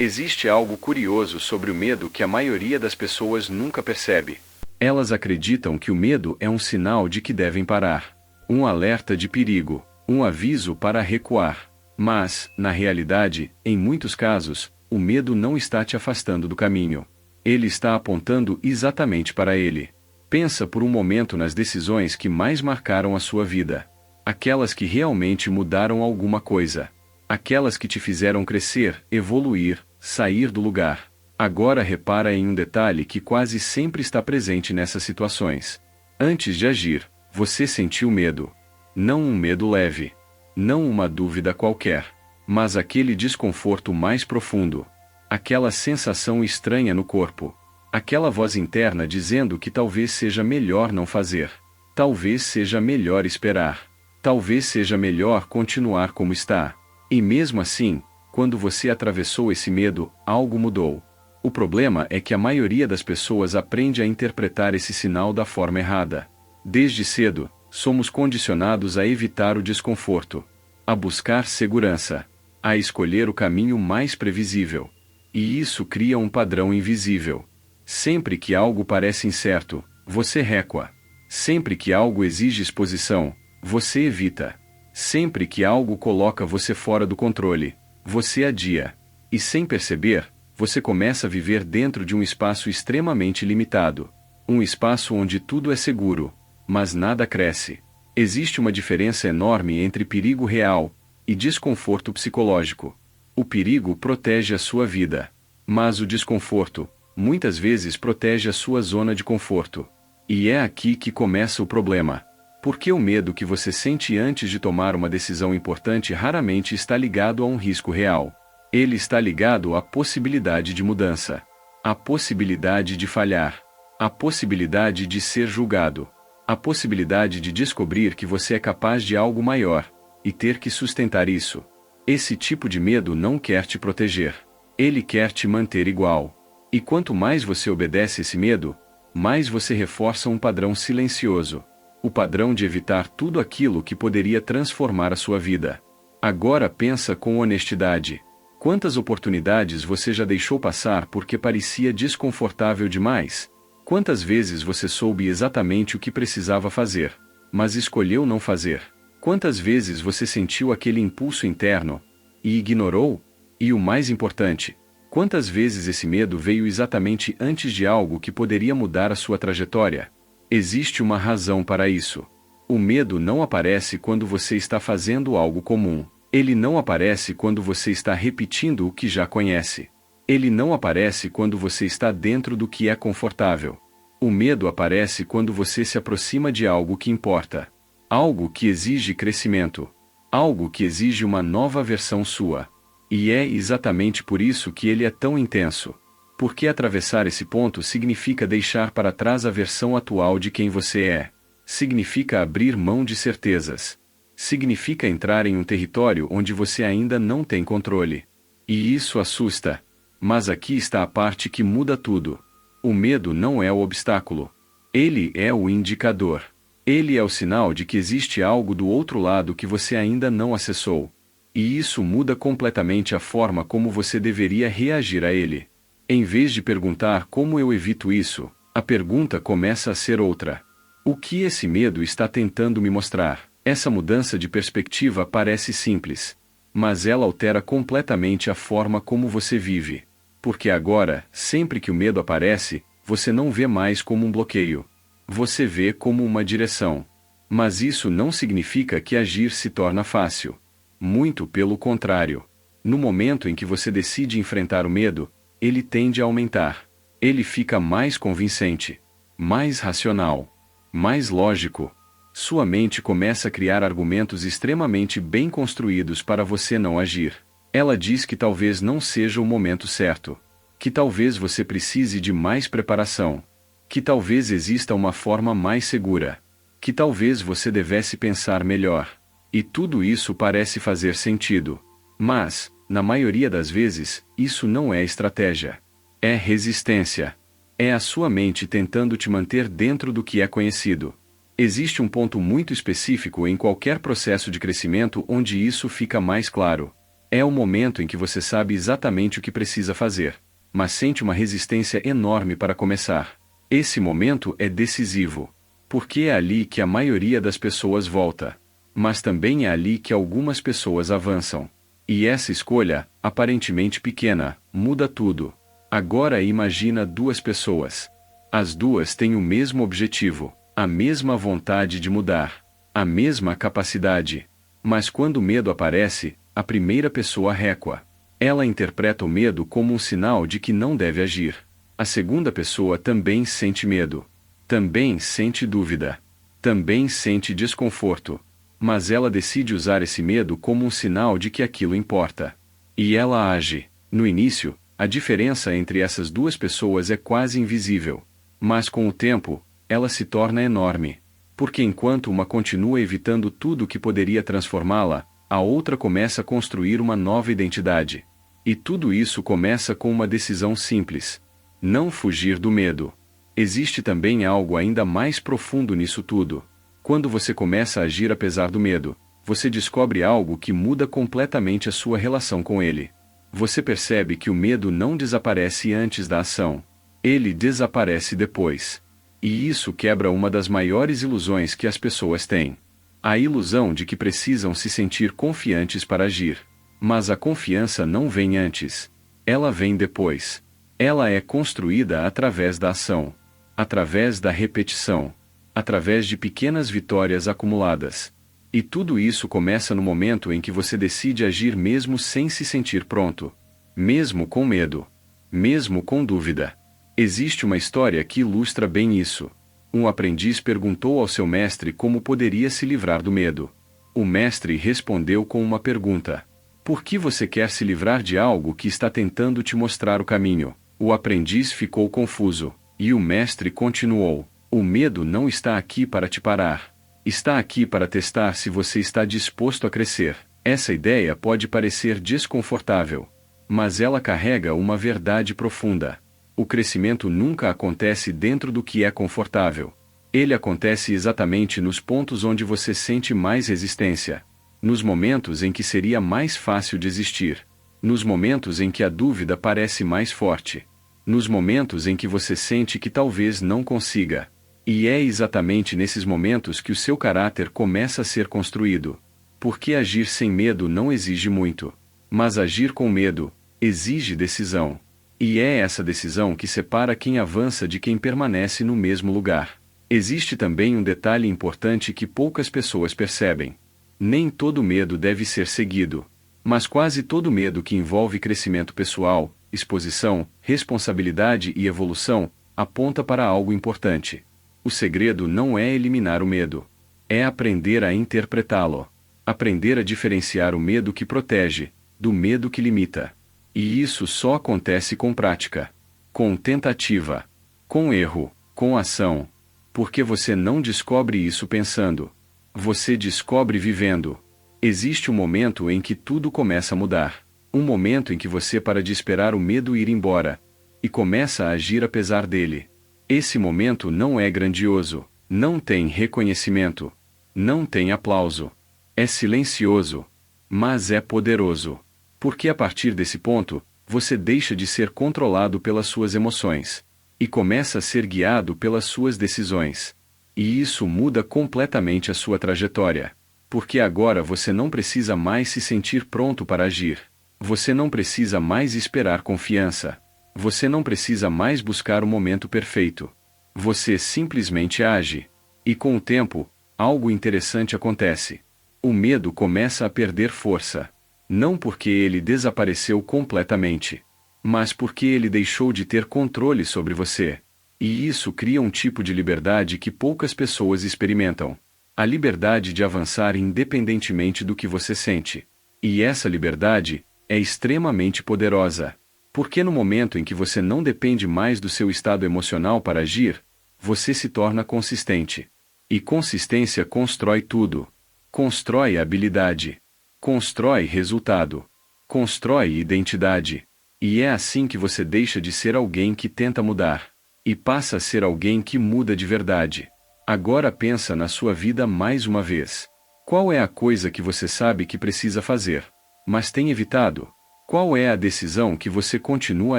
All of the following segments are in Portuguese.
Existe algo curioso sobre o medo que a maioria das pessoas nunca percebe. Elas acreditam que o medo é um sinal de que devem parar, um alerta de perigo, um aviso para recuar. Mas, na realidade, em muitos casos, o medo não está te afastando do caminho. Ele está apontando exatamente para ele. Pensa por um momento nas decisões que mais marcaram a sua vida. Aquelas que realmente mudaram alguma coisa. Aquelas que te fizeram crescer, evoluir, sair do lugar. Agora repara em um detalhe que quase sempre está presente nessas situações. Antes de agir, você sentiu medo. Não um medo leve. Não uma dúvida qualquer. Mas aquele desconforto mais profundo. Aquela sensação estranha no corpo. Aquela voz interna dizendo que talvez seja melhor não fazer. Talvez seja melhor esperar. Talvez seja melhor continuar como está. E mesmo assim, quando você atravessou esse medo, algo mudou. O problema é que a maioria das pessoas aprende a interpretar esse sinal da forma errada. Desde cedo, somos condicionados a evitar o desconforto, a buscar segurança, a escolher o caminho mais previsível. E isso cria um padrão invisível. Sempre que algo parece incerto, você recua. Sempre que algo exige exposição, você evita. Sempre que algo coloca você fora do controle, você adia. E sem perceber, você começa a viver dentro de um espaço extremamente limitado. Um espaço onde tudo é seguro, mas nada cresce. Existe uma diferença enorme entre perigo real e desconforto psicológico. O perigo protege a sua vida. Mas o desconforto, muitas vezes protege a sua zona de conforto. E é aqui que começa o problema. Porque o medo que você sente antes de tomar uma decisão importante raramente está ligado a um risco real. Ele está ligado à possibilidade de mudança. À possibilidade de falhar. À possibilidade de ser julgado. À possibilidade de descobrir que você é capaz de algo maior, e ter que sustentar isso. Esse tipo de medo não quer te proteger. Ele quer te manter igual. E quanto mais você obedece esse medo, mais você reforça um padrão silencioso. O padrão de evitar tudo aquilo que poderia transformar a sua vida. Agora pensa com honestidade. Quantas oportunidades você já deixou passar porque parecia desconfortável demais? Quantas vezes você soube exatamente o que precisava fazer, mas escolheu não fazer? Quantas vezes você sentiu aquele impulso interno e ignorou? E o mais importante, quantas vezes esse medo veio exatamente antes de algo que poderia mudar a sua trajetória? Existe uma razão para isso. O medo não aparece quando você está fazendo algo comum. Ele não aparece quando você está repetindo o que já conhece. Ele não aparece quando você está dentro do que é confortável. O medo aparece quando você se aproxima de algo que importa. Algo que exige crescimento. Algo que exige uma nova versão sua. E é exatamente por isso que ele é tão intenso. Porque atravessar esse ponto significa deixar para trás a versão atual de quem você é. Significa abrir mão de certezas. Significa entrar em um território onde você ainda não tem controle. E isso assusta. Mas aqui está a parte que muda tudo. O medo não é o obstáculo. Ele é o indicador. Ele é o sinal de que existe algo do outro lado que você ainda não acessou. E isso muda completamente a forma como você deveria reagir a ele. Em vez de perguntar como eu evito isso, a pergunta começa a ser outra. O que esse medo está tentando me mostrar? Essa mudança de perspectiva parece simples, mas ela altera completamente a forma como você vive. Porque agora, sempre que o medo aparece, você não vê mais como um bloqueio. Você vê como uma direção. Mas isso não significa que agir se torna fácil. Muito pelo contrário. No momento em que você decide enfrentar o medo, ele tende a aumentar. Ele fica mais convincente, mais racional, mais lógico. Sua mente começa a criar argumentos extremamente bem construídos para você não agir. Ela diz que talvez não seja o momento certo. Que talvez você precise de mais preparação. Que talvez exista uma forma mais segura. Que talvez você devesse pensar melhor. E tudo isso parece fazer sentido. Mas, na maioria das vezes, isso não é estratégia. É resistência. É a sua mente tentando te manter dentro do que é conhecido. Existe um ponto muito específico em qualquer processo de crescimento onde isso fica mais claro. É o momento em que você sabe exatamente o que precisa fazer, mas sente uma resistência enorme para começar. Esse momento é decisivo, porque é ali que a maioria das pessoas volta. Mas também é ali que algumas pessoas avançam. E essa escolha, aparentemente pequena, muda tudo. Agora imagina duas pessoas. As duas têm o mesmo objetivo, a mesma vontade de mudar, a mesma capacidade. Mas quando o medo aparece, a primeira pessoa recua. Ela interpreta o medo como um sinal de que não deve agir. A segunda pessoa também sente medo. Também sente dúvida. Também sente desconforto. Mas ela decide usar esse medo como um sinal de que aquilo importa. E ela age. No início, a diferença entre essas duas pessoas é quase invisível. Mas com o tempo, ela se torna enorme. Porque enquanto uma continua evitando tudo que poderia transformá-la, a outra começa a construir uma nova identidade. E tudo isso começa com uma decisão simples: não fugir do medo. Existe também algo ainda mais profundo nisso tudo. Quando você começa a agir apesar do medo, você descobre algo que muda completamente a sua relação com ele. Você percebe que o medo não desaparece antes da ação. Ele desaparece depois. E isso quebra uma das maiores ilusões que as pessoas têm. A ilusão de que precisam se sentir confiantes para agir. Mas a confiança não vem antes. Ela vem depois. Ela é construída através da ação. Através da repetição. Através de pequenas vitórias acumuladas. E tudo isso começa no momento em que você decide agir mesmo sem se sentir pronto. Mesmo com medo. Mesmo com dúvida. Existe uma história que ilustra bem isso. Um aprendiz perguntou ao seu mestre como poderia se livrar do medo. O mestre respondeu com uma pergunta: por que você quer se livrar de algo que está tentando te mostrar o caminho? O aprendiz ficou confuso, e o mestre continuou: o medo não está aqui para te parar. Está aqui para testar se você está disposto a crescer. Essa ideia pode parecer desconfortável, mas ela carrega uma verdade profunda. O crescimento nunca acontece dentro do que é confortável. Ele acontece exatamente nos pontos onde você sente mais resistência. Nos momentos em que seria mais fácil desistir. Nos momentos em que a dúvida parece mais forte. Nos momentos em que você sente que talvez não consiga. E é exatamente nesses momentos que o seu caráter começa a ser construído. Porque agir sem medo não exige muito. Mas agir com medo exige decisão. E é essa decisão que separa quem avança de quem permanece no mesmo lugar. Existe também um detalhe importante que poucas pessoas percebem. Nem todo medo deve ser seguido. Mas quase todo medo que envolve crescimento pessoal, exposição, responsabilidade e evolução, aponta para algo importante. O segredo não é eliminar o medo. É aprender a interpretá-lo. Aprender a diferenciar o medo que protege, do medo que limita. E isso só acontece com prática. Com tentativa. Com erro. Com ação. Porque você não descobre isso pensando. Você descobre vivendo. Existe um momento em que tudo começa a mudar. Um momento em que você para de esperar o medo ir embora. E começa a agir apesar dele. Esse momento não é grandioso. Não tem reconhecimento. Não tem aplauso. É silencioso. Mas é poderoso. Porque a partir desse ponto, você deixa de ser controlado pelas suas emoções. E começa a ser guiado pelas suas decisões. E isso muda completamente a sua trajetória. Porque agora você não precisa mais se sentir pronto para agir. Você não precisa mais esperar confiança. Você não precisa mais buscar o momento perfeito. Você simplesmente age. E com o tempo, algo interessante acontece. O medo começa a perder força. Não porque ele desapareceu completamente, mas porque ele deixou de ter controle sobre você. E isso cria um tipo de liberdade que poucas pessoas experimentam. A liberdade de avançar independentemente do que você sente. E essa liberdade é extremamente poderosa. Porque no momento em que você não depende mais do seu estado emocional para agir, você se torna consistente. E consistência constrói tudo. Constrói habilidade. Constrói resultado. Constrói identidade. E é assim que você deixa de ser alguém que tenta mudar. E passa a ser alguém que muda de verdade. Agora pensa na sua vida mais uma vez. Qual é a coisa que você sabe que precisa fazer? mas tem evitado? Qual é a decisão que você continua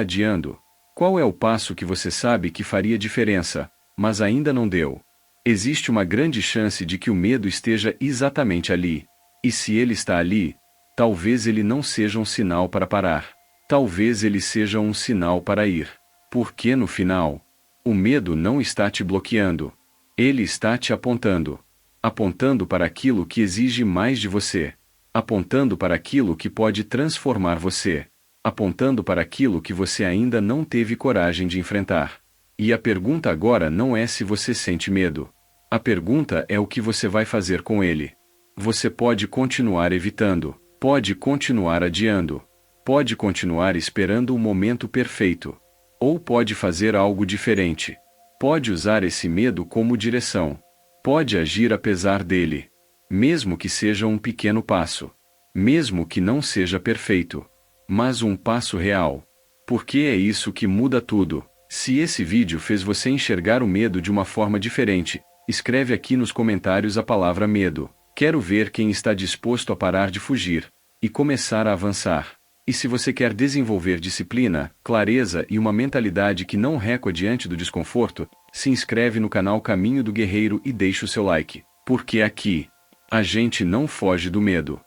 adiando? Qual é o passo que você sabe que faria diferença, mas ainda não deu? Existe uma grande chance de que o medo esteja exatamente ali. E se ele está ali, talvez ele não seja um sinal para parar. Talvez ele seja um sinal para ir. Porque no final, o medo não está te bloqueando. Ele está te apontando. Apontando para aquilo que exige mais de você. Apontando para aquilo que pode transformar você. Apontando para aquilo que você ainda não teve coragem de enfrentar. E a pergunta agora não é se você sente medo. A pergunta é o que você vai fazer com ele. Você pode continuar evitando, pode continuar adiando, pode continuar esperando o momento perfeito, ou pode fazer algo diferente. Pode usar esse medo como direção. Pode agir apesar dele. Mesmo que seja um pequeno passo. Mesmo que não seja perfeito. Mas um passo real. Porque é isso que muda tudo. Se esse vídeo fez você enxergar o medo de uma forma diferente, escreve aqui nos comentários a palavra medo. Quero ver quem está disposto a parar de fugir e começar a avançar. E se você quer desenvolver disciplina, clareza e uma mentalidade que não recua diante do desconforto, se inscreve no canal Caminho do Guerreiro e deixa o seu like. Porque aqui, a gente não foge do medo.